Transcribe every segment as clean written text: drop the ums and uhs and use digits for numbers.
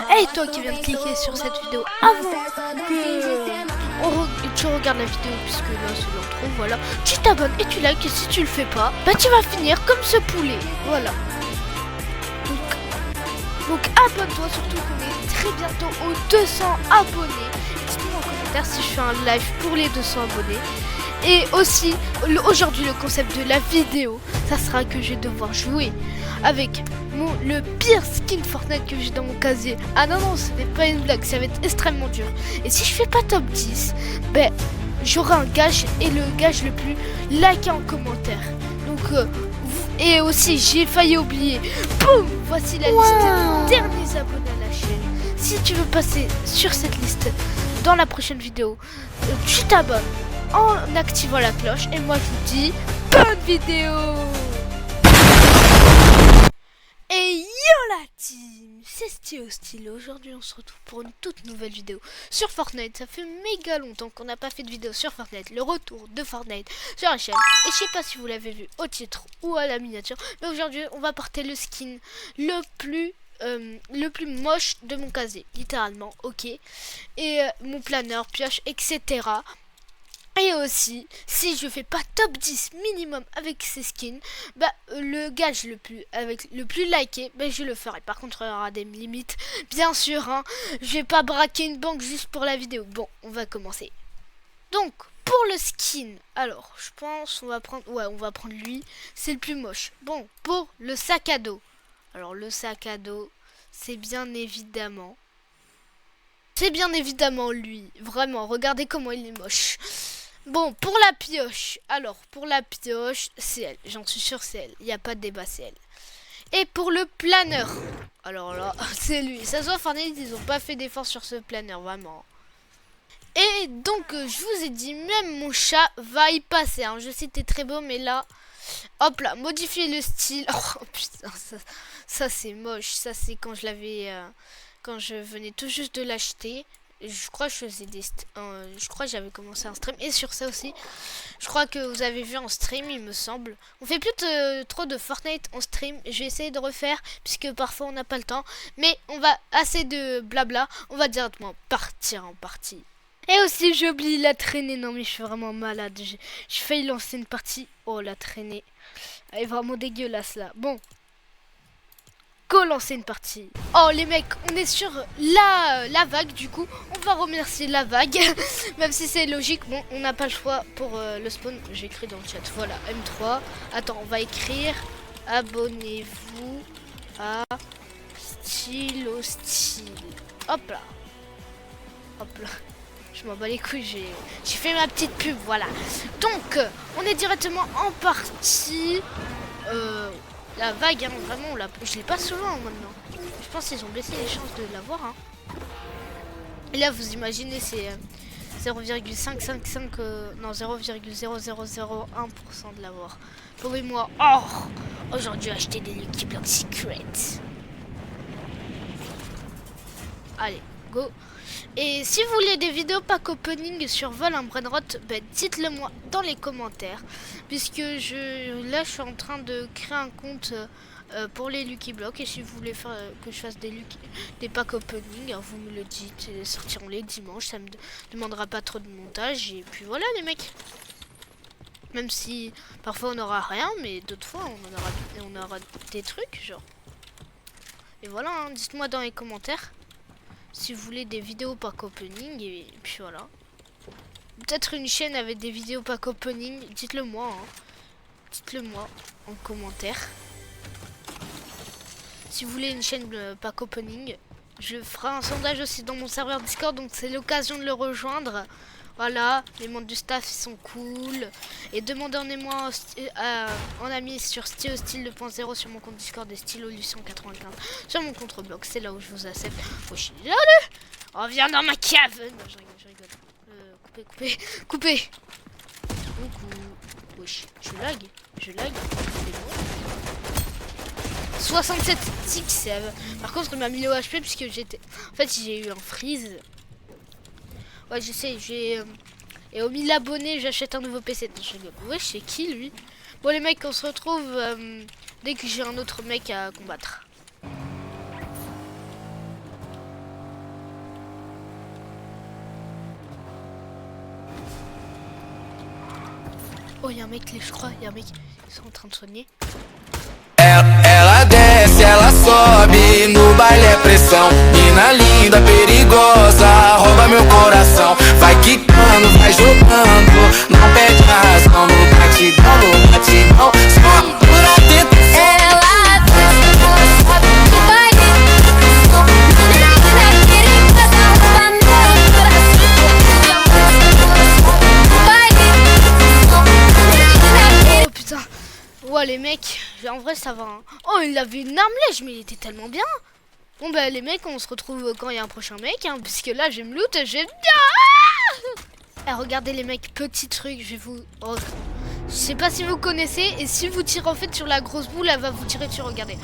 Hey toi qui viens de cliquer sur cette vidéo avant que tu regardes la vidéo, puisque là c'est l'intro, voilà, tu t'abonnes et tu likes, et si tu le fais pas, bah tu vas finir comme ce poulet, voilà. Donc abonne-toi, surtout qu'on est très bientôt aux 200 abonnés. Dites-moi en commentaire si je fais un live pour les 200 abonnés. Et aussi, aujourd'hui le concept de la vidéo, ça sera que je vais devoir jouer avec le pire skin Fortnite que j'ai dans mon casier. Ah non, ce n'est pas une blague, ça va être extrêmement dur. Et si je fais pas top 10, ben j'aurai un gage, et le gage le plus liké en commentaire. Donc, et aussi, j'ai failli oublier, boum, voici la liste des derniers abonnés à la chaîne. Si tu veux passer sur cette liste dans la prochaine vidéo, tu t'abonnes en activant la cloche, et moi je vous dis bonne vidéo. Et yo la team, c'est StyHostile. Aujourd'hui on se retrouve pour une toute nouvelle vidéo sur Fortnite. Ça fait méga longtemps qu'on n'a pas fait de vidéo sur Fortnite. Le retour de Fortnite sur la chaîne. Et je sais pas si vous l'avez vu au titre ou à la miniature, mais aujourd'hui on va porter le skin le plus moche de mon casier, littéralement, ok. Et mon planeur, pioche, etc. Et aussi, si je fais pas top 10 minimum avec ces skins, bah le gage le plus liké, bah je le ferai. Par contre, il y aura des limites, bien sûr, hein. Je vais pas braquer une banque juste pour la vidéo. Bon, on va commencer. Donc, pour le skin, alors, je pense on va prendre lui, c'est le plus moche. Bon, pour le sac à dos. Alors, le sac à dos, c'est bien évidemment lui. Vraiment, regardez comment il est moche. Bon, pour la pioche, alors pour la pioche, c'est elle, j'en suis sûre, c'est elle, il n'y a pas de débat, c'est elle. Et pour le planeur, alors là, c'est lui. Ça se voit, Fortnite, ils n'ont pas fait d'effort sur ce planeur, vraiment. Et donc, je vous ai dit, même mon chat va y passer, hein. Je sais, c'était très beau, mais là, hop là, modifier le style. Oh putain, ça c'est moche, ça c'est quand je l'avais, quand je venais tout juste de l'acheter. Je crois que je faisais je crois que j'avais commencé un stream, et sur ça aussi je crois que vous avez vu en stream, il me semble. On fait plus trop de Fortnite en stream. Je vais essayer de refaire puisque parfois on n'a pas le temps, mais on va assez de blabla, on va directement partir en partie. Et aussi j'ai oublié la traînée. Non mais je suis vraiment malade, j'ai failli lancer une partie. Oh la traînée, elle est vraiment dégueulasse là. Bon, go lancer une partie. Oh les mecs, on est sur la vague, du coup on va remercier la vague. Même si c'est logique, bon on n'a pas le choix pour le spawn. J'ai écrit dans le chat, voilà, M3. Attends, on va écrire abonnez-vous à StyHostile. Hop là, hop là. Je m'en bats les couilles, j'ai fait ma petite pub, voilà. Donc on est directement en partie. La vague, hein, vraiment, je l'ai pas souvent maintenant. Je pense qu'ils ont baissé les chances de l'avoir. Hein. Et là, vous imaginez, c'est 0,555, non, 0,0001% de l'avoir. Pouvez-moi, aujourd'hui acheter des Lucky Block Secret. Allez, go. Et si vous voulez des vidéos pack opening sur Vol en Brainrot, ben dites-le moi dans les commentaires. Puisque là je suis en train de créer un compte pour les Lucky Blocks. Et si vous voulez que je fasse des pack opening, vous me le dites. Ils sortiront les dimanches, ça me demandera pas trop de montage. Et puis voilà les mecs. Même si parfois on n'aura rien, mais d'autres fois on aura des trucs genre. Et voilà, hein, dites-moi dans les commentaires si vous voulez des vidéos pack opening, et puis voilà. Peut-être une chaîne avec des vidéos pack opening, dites-le moi, hein. Dites-le moi en commentaire. Si vous voulez une chaîne pack opening, je ferai un sondage aussi dans mon serveur Discord, donc c'est l'occasion de le rejoindre. Voilà, les membres du staff ils sont cool. Et demandez-moi en ami sur StyHostile 2.0 sur mon compte Discord et StyHostile895 sur mon compte Roblox. C'est là où je vous accepte. Wesh, oh, viens dans ma cave. Non, je rigole. Coupez. Coucou. Wesh, je lag. 67 ticks. Par contre, il m'a mis le HP puisque j'étais. En fait, j'ai eu un freeze. Ouais, je sais, et au 1000 abonnés, j'achète un nouveau PC. Ouais, c'est qui lui? Bon, les mecs, on se retrouve dès que j'ai un autre mec à combattre. Oh, il y a un mec, je crois, il y a un mec. Ils sont en train de soigner. Ela desce, ela sobe, no baile é pressão. Mina linda, perigosa, rouba meu coração. Vai quicando, vai jogando, não perde a razão. No batidão, no batidão, só por atento. Ela desce, ela sobe no baile. Mina linda, perigosa, rouba meu coração. Oh putain. Ouais, les mecs, en vrai ça va. Hein. Oh, il avait une arme lèche, mais il était tellement bien. Bon bah les mecs, on se retrouve quand il y a un prochain mec, hein, puisque là je vais me loot, j'aime bien. Eh, regardez les mecs, petit truc, je vais vous... Oh, je sais pas si vous connaissez, et si vous tirez en fait sur la grosse boule, elle va vous tirer dessus, regardez.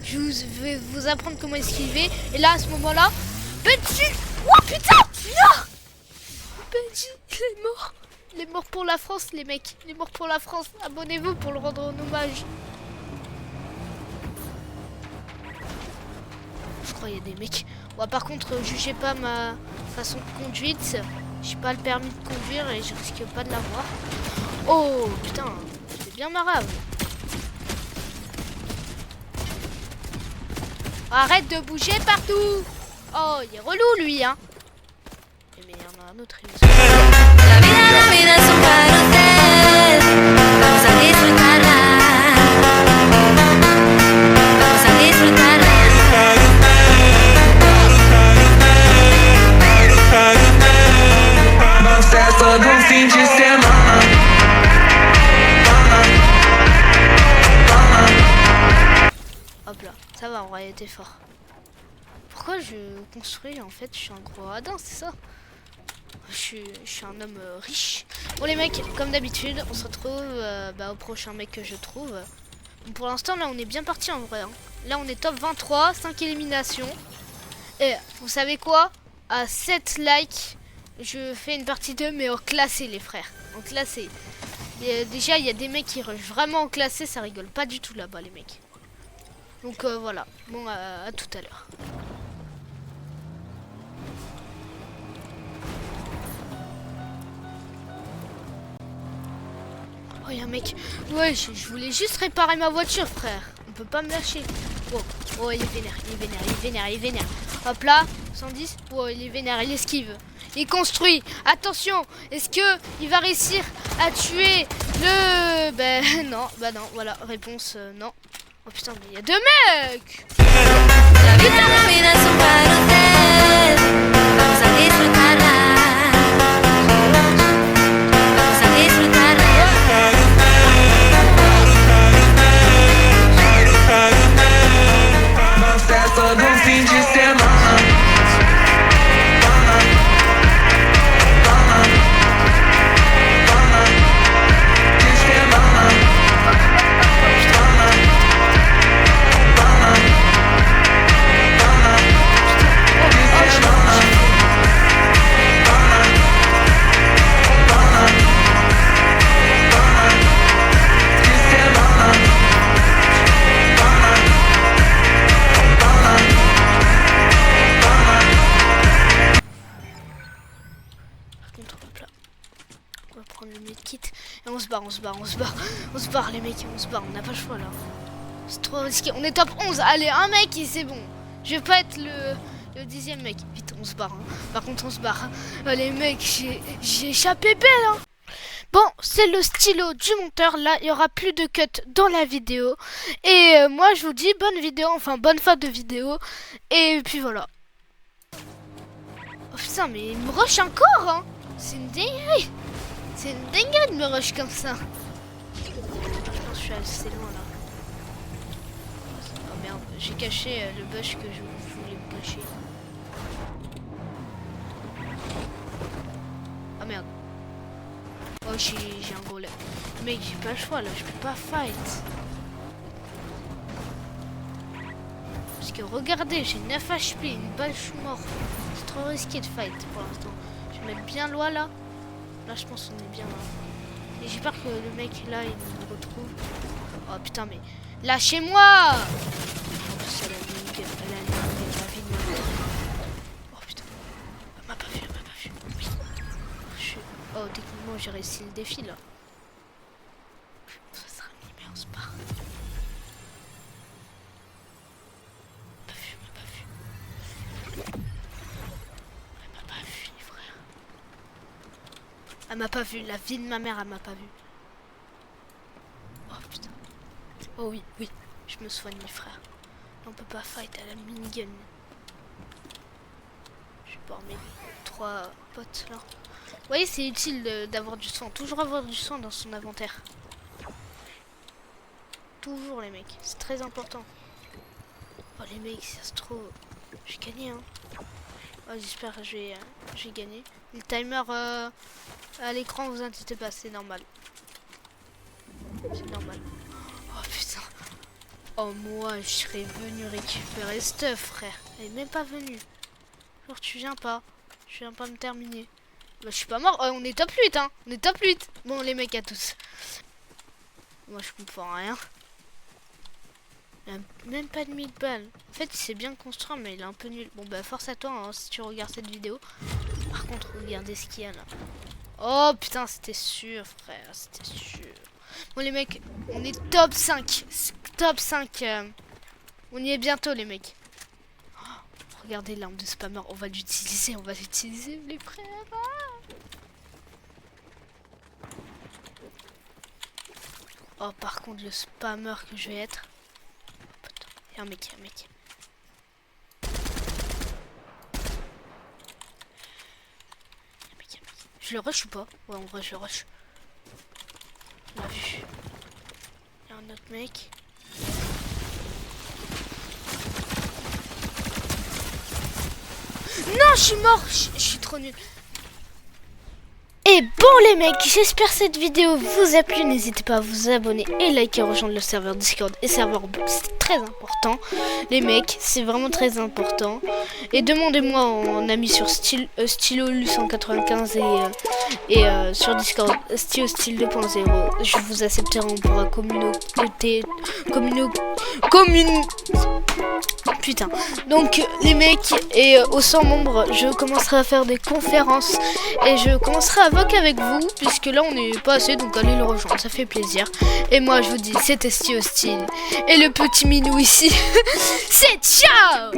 Je vais vous apprendre comment esquiver, et là à ce moment-là, Benji... Oh putain. Non. Benji, il est mort. Il est mort pour la France, les mecs. Il est mort pour la France. Abonnez-vous pour le rendre en hommage. Je crois qu'il y a des mecs. Ouais, par contre, jugez pas ma façon de conduite. J'ai pas le permis de conduire et je risque pas de l'avoir. Oh putain, c'est bien marrant. Arrête de bouger partout. Oh, il est relou lui, hein. Mais il y en a un autre. La vida es un carrusel. Vamos a disfrutarla. Vamos a disfrutarla. Uma festa do fim de semana. Hop là, ça va, en vrai, il était fort. Pourquoi je construis en fait? Je suis un gros radin, c'est ça? Je suis un homme riche. Bon les mecs, comme d'habitude, on se retrouve au prochain mec que je trouve. Bon, pour l'instant là on est bien parti en vrai. Hein. Là on est top 23, 5 éliminations. Et vous savez quoi? À 7 likes, je fais une partie 2 mais en classé les frères. En classé. Et, déjà il y a des mecs qui rushent vraiment en classé, ça rigole pas du tout là-bas les mecs. Donc voilà, bon à tout à l'heure. Oh, y'a un mec. Ouais, je voulais juste réparer ma voiture, frère. On peut pas me lâcher. Oh, oh, il est vénère, il est vénère, il est vénère, il est vénère. Hop là, 110. Oh, il est vénère, il esquive. Il construit. Attention, est-ce que il va réussir à tuer le... bah non, voilà, réponse non. Oh putain, mais il y a deux mecs. La vida es un carrusel. Vamos a disfrutarla. Vamos a disfrutarla. Uma festa do fim de semana. On va prendre le medkit et on se barre les mecs, on se barre, on n'a pas le choix là. C'est trop risqué, on est top 11, allez un mec et c'est bon. Je vais pas être le 10e mec, vite on se barre, hein. Par contre on se barre. Les mecs, j'ai échappé belle hein. Bon, c'est le stylo du monteur, là il y aura plus de cut dans la vidéo. Et moi je vous dis bonne vidéo, enfin bonne fin de vidéo. Et puis voilà. Oh putain mais il me rush encore hein. C'est une dinguerie. C'est une dinguerie de me rush comme ça. Je pense que je suis assez loin là. Oh merde, j'ai caché le bush que je voulais me cacher. Ah merde. Oh j'ai un golem. Mec j'ai pas le choix là, je peux pas fight. Parce que regardez, j'ai 9 HP, une balle, je suis mort. C'est trop risqué de fight pour l'instant. Je vais mettre bien loin là. Là je pense qu'on est bien là. Et j'ai peur que le mec là il nous retrouve. Oh putain mais lâchez-moi. En plus elle a une la vie de ma mère. Oh putain. Elle m'a pas vu, elle m'a pas vu. Oui. Oh techniquement j'ai réussi le défi là. Elle m'a pas vu. La vie de ma mère, elle m'a pas vu. Oh putain. Oh oui, oui. Je me soigne, mes frères. On peut pas fight à la minigun. Je vais voir mes 3 potes là. Vous voyez, c'est utile d'avoir du sang. Toujours avoir du sang dans son inventaire. Toujours, les mecs. C'est très important. Oh, les mecs, ça se trouve. J'ai gagné, hein. Oh, j'espère que j'ai gagné. Le timer à l'écran, vous inquiétez pas, c'est normal. C'est normal. Oh putain. Oh, moi, je serais venu récupérer stuff, frère. Elle est même pas venue. Genre, tu viens pas. Je viens pas me terminer. Bah, je suis pas mort. Oh, on est top 8, hein. On est top 8. Bon, les mecs, à tous. Moi, je comprends rien. Il a même pas de 1000 balles. En fait, il sait bien construire, mais il est un peu nul. Bon, bah, force à toi, hein, si tu regardes cette vidéo. Par contre, regardez ce qu'il y a là. Oh, putain, c'était sûr, frère. C'était sûr. Bon, les mecs, on est top 5. Top 5. On y est bientôt, les mecs. Oh, regardez l'arme de spammer. On va l'utiliser, les frères. Oh, par contre, le spammer que je vais être. Un mec, un mec. Je le rush ou pas? Ouais, en vrai, je le rush. On l'a vu. Il y a un autre mec. Non, je suis mort. Je suis trop nul. Et bon les mecs, j'espère que cette vidéo vous a plu. N'hésitez pas à vous abonner et liker, rejoindre le serveur Discord et serveur Blue. C'est très important. Les mecs, c'est vraiment très important. Et demandez-moi en ami sur StyloLu195 et sur Discord StyloStyle 2.0. Je vous accepterai, on pourra Putain. Donc les mecs, et aux 100 membres, je commencerai à faire des conférences et je commencerai à voc avec vous, puisque là on n'est pas assez, donc allez le rejoindre, ça fait plaisir. Et moi je vous dis, c'était StyloStyle et le petit minou ici, c'est ciao.